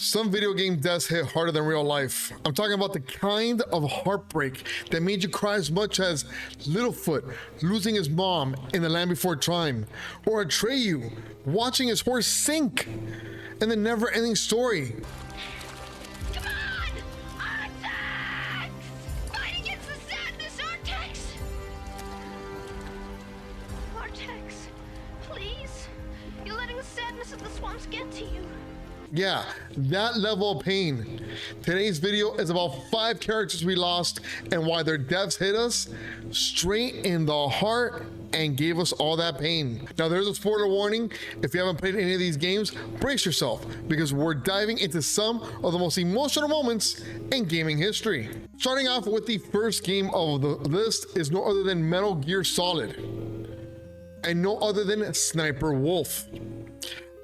Some video game deaths hit harder than real life. I'm talking about the kind of heartbreak that made you cry as much as Littlefoot losing his mom in The Land Before Time, or Atreyu watching his horse sink, and the never-ending story. Come on! Attack! Fight against the sadness, Artex! Artex, please. You're letting the sadness of the swamps get to you. Yeah, that level of pain. Today's video is about 5 characters we lost and why their deaths hit us straight in the heart and gave us all that pain. Now there's a spoiler warning. If you haven't played any of these games, brace yourself because we're diving into some of the most emotional moments in gaming history. Starting off with the first game of the list is no other than Metal Gear Solid and no other than Sniper Wolf.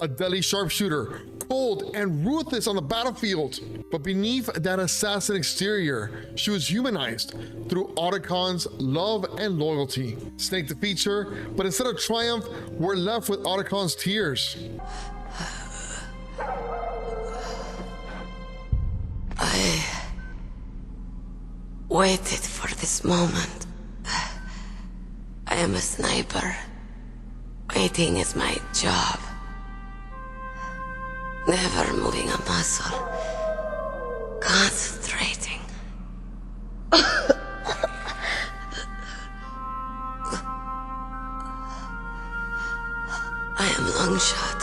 A deadly sharpshooter, cold and ruthless on the battlefield. But beneath that assassin exterior, she was humanized through Otacon's love and loyalty. Snake defeats her, but instead of triumph, we're left with Otacon's tears. I waited for this moment. I am a sniper. Waiting is my job. Never moving a muscle. Concentrating. I am Longshot.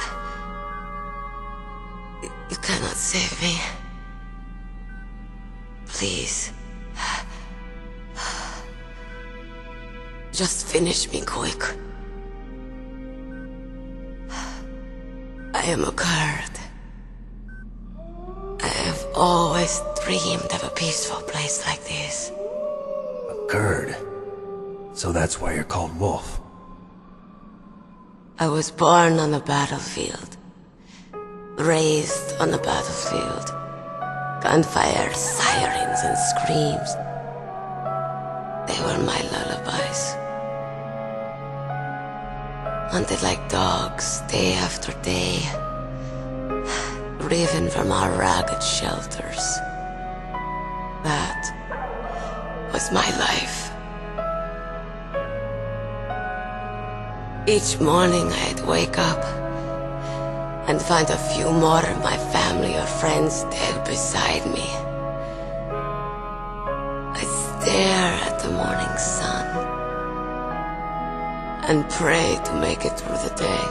You cannot save me. Please. Just finish me quick. I am a Kurd. I have always dreamed of a peaceful place like this. A Kurd? So that's why you're called Wolf. I was born on the battlefield. Raised on the battlefield. Gunfire, sirens, and screams. They were my lullabies. Hunted like dogs, day after day. Driven from our ragged shelters. That was my life. Each morning I'd wake up and find a few more of my family or friends dead beside me. I'd stare at the morning sun and pray to make it through the day.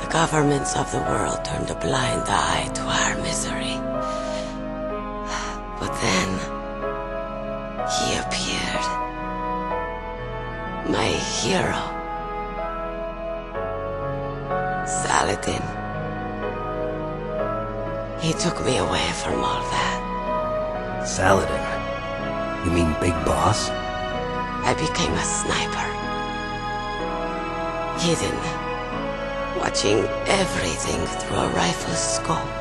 The governments of the world turned a blind eye to our misery. But then, he appeared. My hero. Saladin. He took me away from all that. Saladin? You mean Big Boss? I became a sniper. Hidden. Watching everything through a rifle's scope.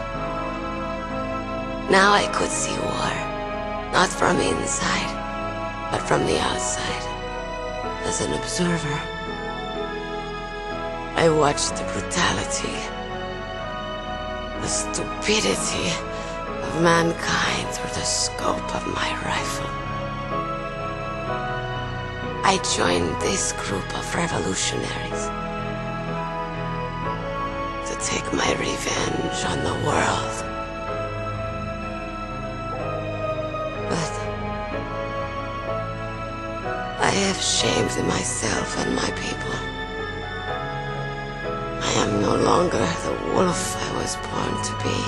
Now I could see war, not from inside, but from the outside, as an observer. I watched the brutality, the stupidity of mankind through the scope of my rifle. I joined this group of revolutionaries. Take my revenge on the world. But I have shamed myself and my people. I am no longer the wolf I was born to be.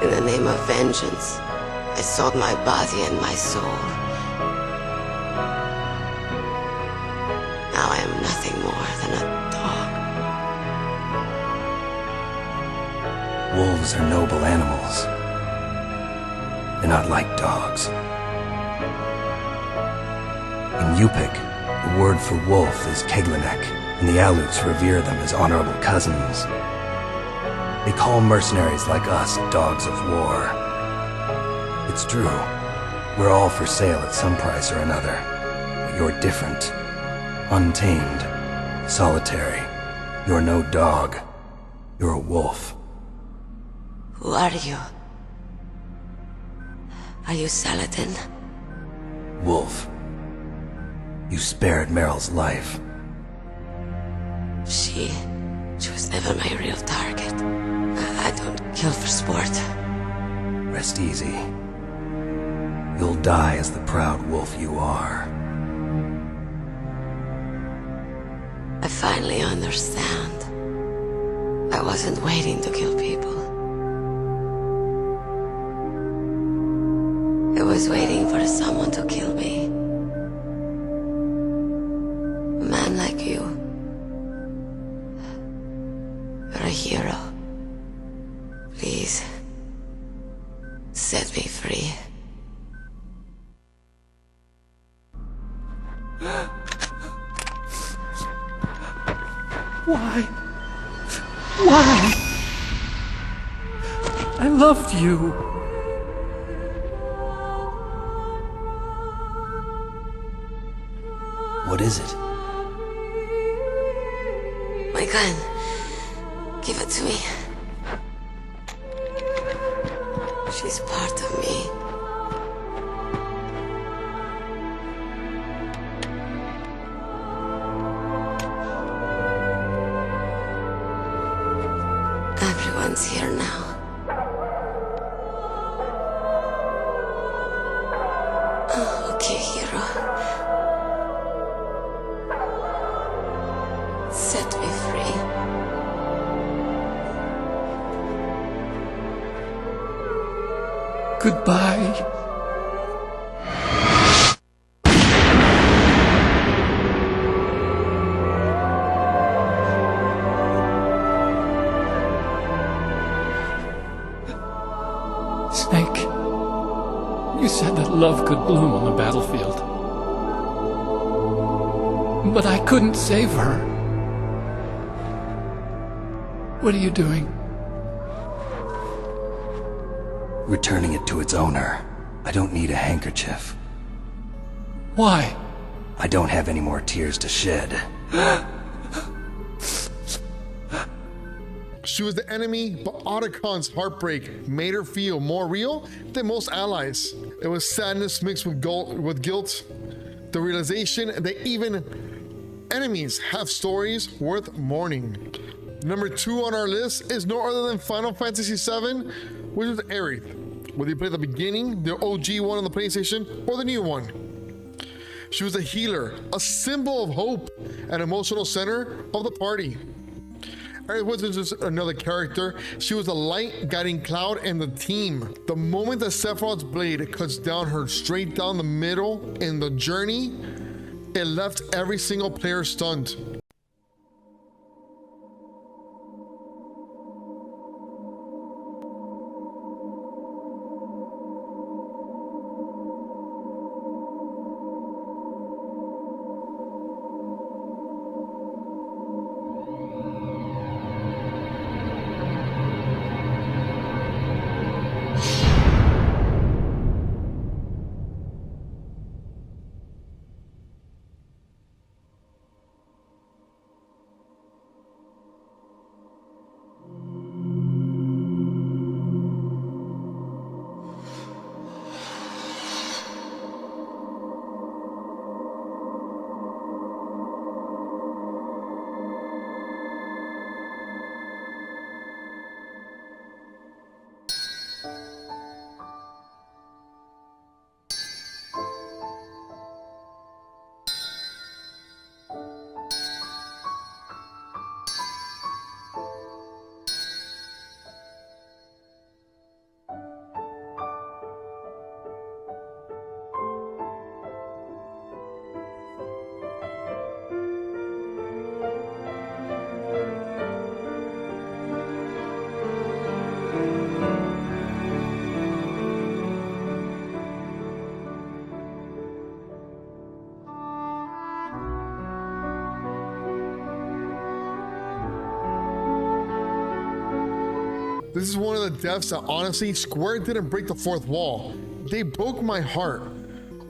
In the name of vengeance, I sold my body and my soul. Now I am nothing more than a dog. Wolves are noble animals. They're not like dogs. In Yupik, the word for wolf is Keglanek, and the Aleuts revere them as honorable cousins. They call mercenaries like us dogs of war. It's true, we're all for sale at some price or another, but you're different. Untamed, solitary. You're no dog. You're a wolf. Who are you? Are you Saladin? Wolf. You spared Meryl's life. She was never my real target. I don't kill for sport. Rest easy. You'll die as the proud wolf you are. I finally understand. I wasn't waiting to kill people. I was waiting for someone to kill me. A man like you. You're a hero. Please, set me free. Why? Why? I loved you. What is it? My gun. Give it to me. She's part of me. Everyone's here now. Oh, okay, hero. Set me free. Goodbye. Snake, you said that love could bloom on the battlefield. But I couldn't save her. What are you doing? Returning it to its owner. I don't need a handkerchief. Why? I don't have any more tears to shed. She was the enemy, but Otacron's heartbreak made her feel more real than most allies. It was sadness mixed with guilt, the realization that even enemies have stories worth mourning. Number 2 on our list is no other than Final Fantasy VII, which is Aerith. Whether you play the beginning, the OG one on the PlayStation, or the new one. She was a healer, a symbol of hope, an emotional center of the party. Aerith wasn't just another character, she was the light guiding Cloud and the team. The moment that Sephiroth's blade cuts down her straight down the middle in the journey, it left every single player stunned. This is one of the deaths that honestly, Square didn't break the fourth wall. They broke my heart.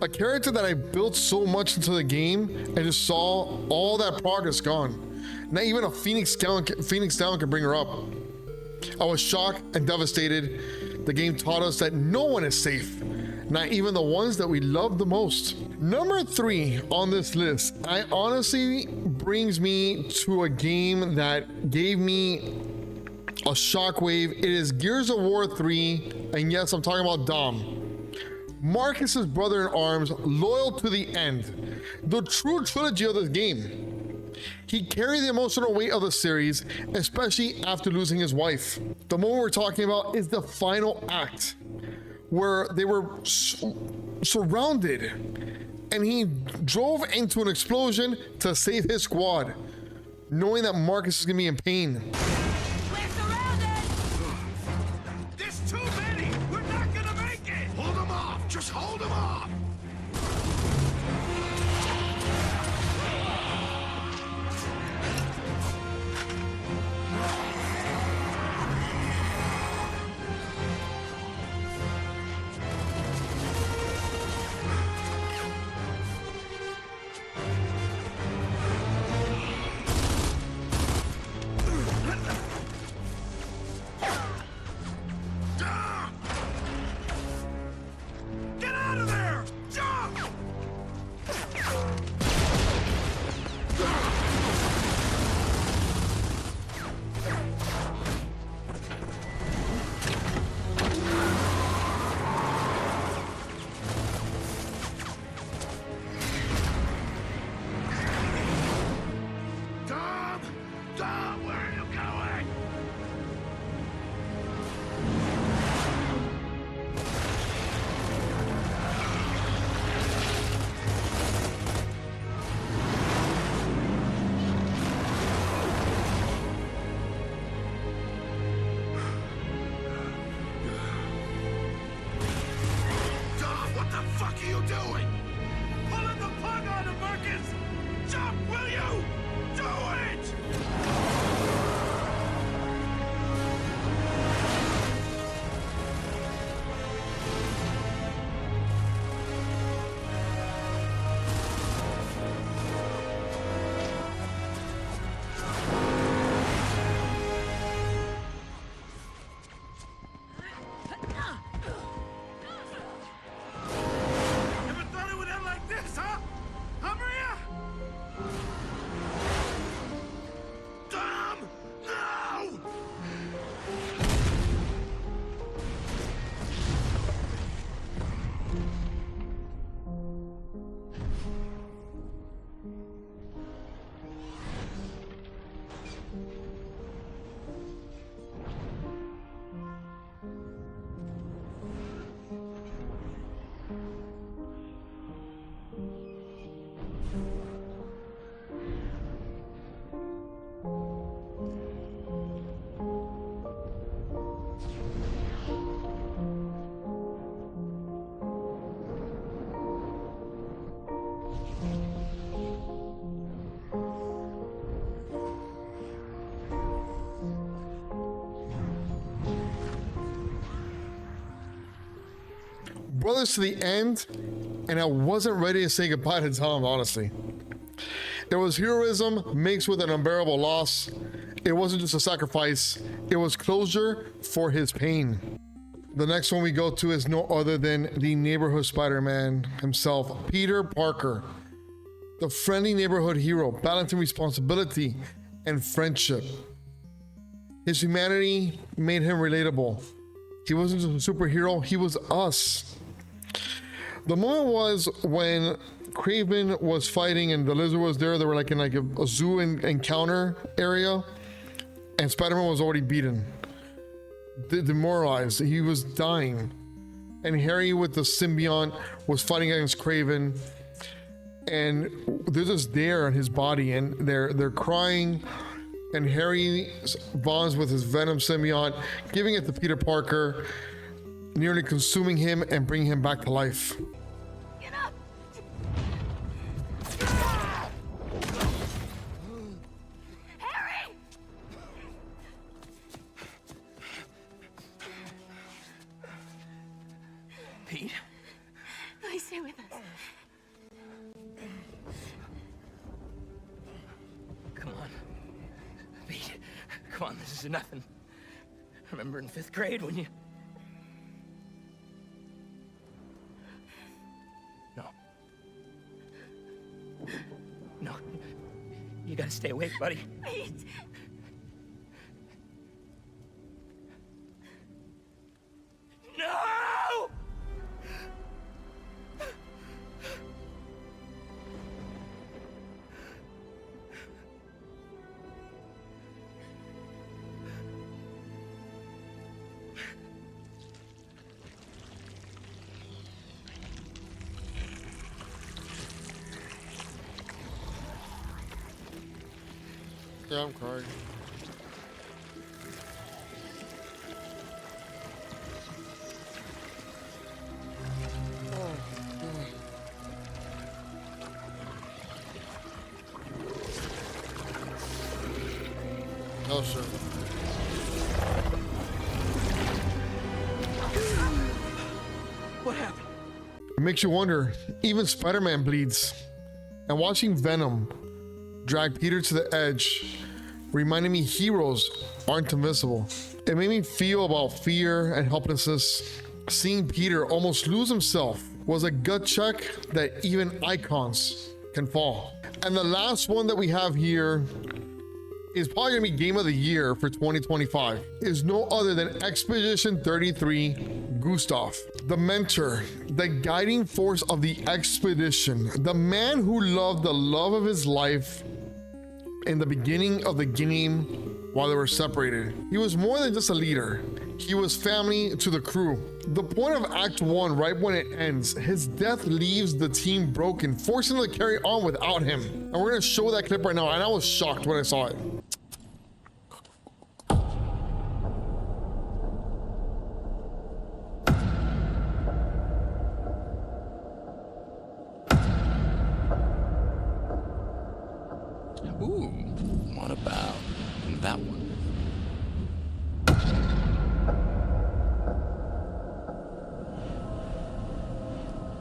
A character that I built so much into the game and just saw all that progress gone. Not even a Phoenix Down can bring her up. I was shocked and devastated. The game taught us that no one is safe, not even the ones that we love the most. Number 3 on this list, I honestly brings me to a game that gave me a shockwave. It is Gears of War 3, and yes, I'm talking about Dom. Marcus's brother in arms, loyal to the end. The true trilogy of this game. He carried the emotional weight of the series, especially after losing his wife. The moment we're talking about is the final act, where they were surrounded, and he drove into an explosion to save his squad, knowing that Marcus is gonna be in pain. We're surrounded! There's too many! We're not gonna make it! Hold them off! Just hold them off! Get out of there! Jump! Dom! Dom, where are you going? Dom, what the fuck are you doing? Pulling the plug on him, Marcus! Jump, will you? Do it! Never thought it would end like this, huh? Huh, Maria? Dom! No! Brothers to the end, and I wasn't ready to say goodbye to Tom, honestly. There was heroism mixed with an unbearable loss. It wasn't just a sacrifice, it was closure for his pain. The next one we go to is no other than the neighborhood Spider-Man himself, Peter Parker. The friendly neighborhood hero, balancing responsibility and friendship. His humanity made him relatable. He wasn't just a superhero, he was us. The moment was when Kraven was fighting and the Lizard was there. They were like in like a zoo encounter area, and Spider-Man was already beaten, demoralized. He was dying, and Harry with the symbiont was fighting against Kraven, and they're just there on his body, and they're crying. And Harry bonds with his Venom symbiont, giving it to Peter Parker, nearly consuming him and bringing him back to life. Get up! Harry! Pete? Please stay with us. Come on. Pete, come on, this is nothing. Remember in 5th grade when you... No. No. You gotta stay awake, buddy. Wait. No! Yeah, I'm crying. Oh, sure. What happened? It makes you wonder, even Spider-Man bleeds. And watching Venom drag Peter to the edge reminded me heroes aren't invincible. It made me feel about fear and helplessness. Seeing Peter almost lose himself was a gut check that even icons can fall. And the last one that we have here is probably gonna be game of the year for 2025, is no other than Expedition 33 Gustave, the mentor, the guiding force of the expedition, the man who loved the love of his life in the beginning of the game while they were separated. He was more than just a leader. He was family to the crew. The point of Act 1, right when it ends, his death leaves the team broken, forcing them to carry on without him. And we're gonna show that clip right now, and I was shocked when I saw it. Ooh, what about that one?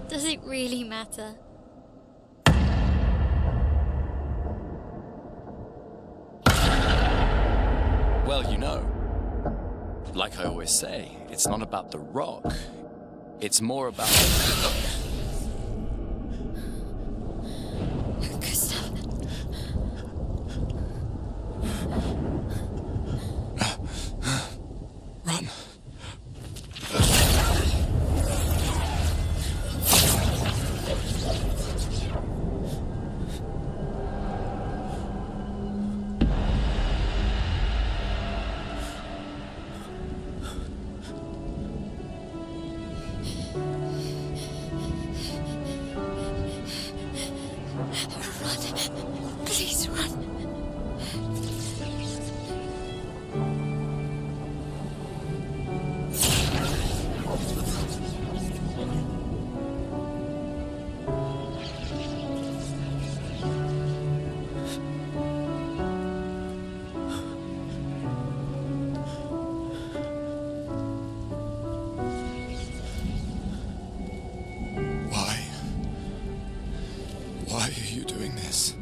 Does it really matter? Well, you know, like I always say, it's not about the rock. It's more about... Gustave. Run. Run. Please run. Why are you doing this?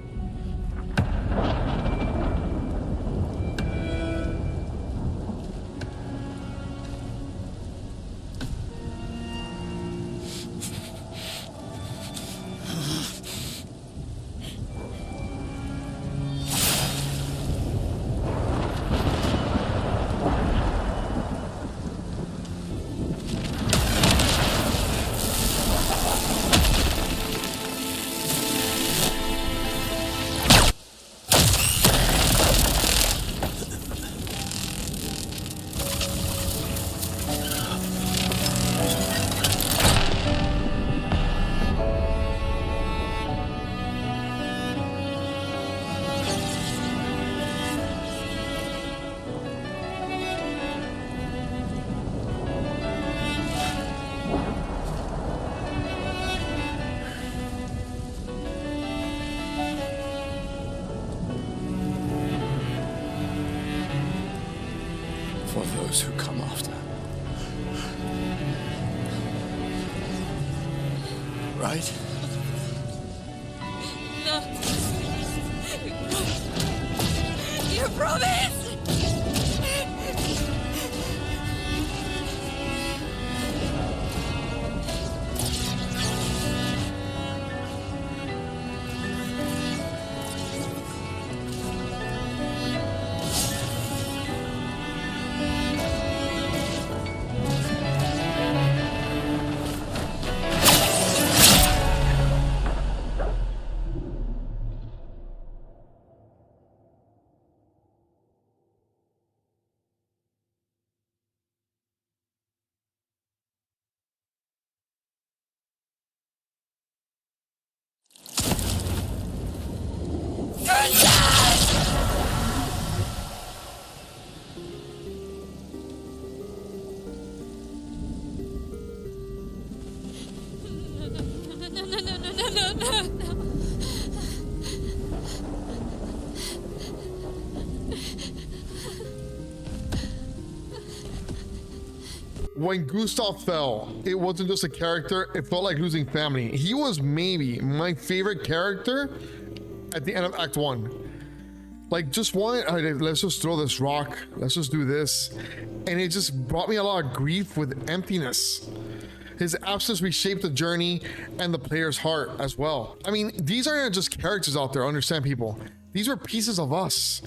For those who come after. Right? No. You promised! no. When Gustave fell, it wasn't just a character, it felt like losing family. He was maybe my favorite character at the end of Act 1. Like, just one, let's just throw this rock, let's just do this. And it just brought me a lot of grief with emptiness. His absence reshaped the journey and the player's heart as well. I mean, these aren't just characters out there, understand people. These were pieces of us.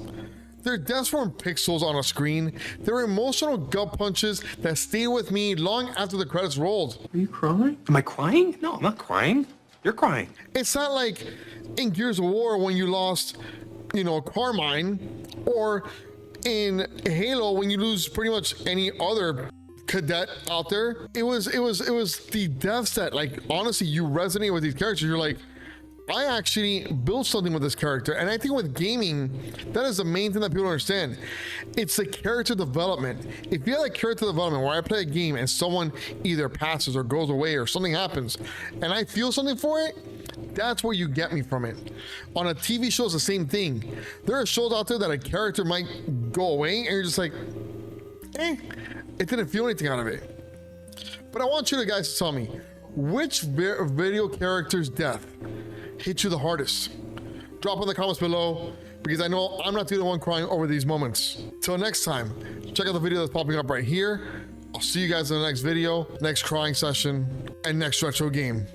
Their deaths weren't pixels on a screen. They were emotional gut punches that stayed with me long after the credits rolled. Are you crying? Am I crying? No, I'm not crying. You're crying. It's not like in Gears of War when you lost, you know, Carmine, or in Halo when you lose pretty much any other cadet out there. It was the deaths that, like, honestly, you resonate with these characters. You're like, I actually built something with this character. And I think with gaming, that is the main thing that people don't understand. It's the character development. If you have that character development where I play a game and someone either passes or goes away or something happens and I feel something for it, that's where you get me from it. On a TV show, it's the same thing. There are shows out there that a character might go away and you're just like, it didn't feel anything out of it. But I want you guys to tell me, which video character's death hit you the hardest? Drop in the comments below, because I know I'm not the only one crying over these moments. Till next time, check out the video that's popping up right here. I'll see you guys in the next video, next crying session, and next retro game.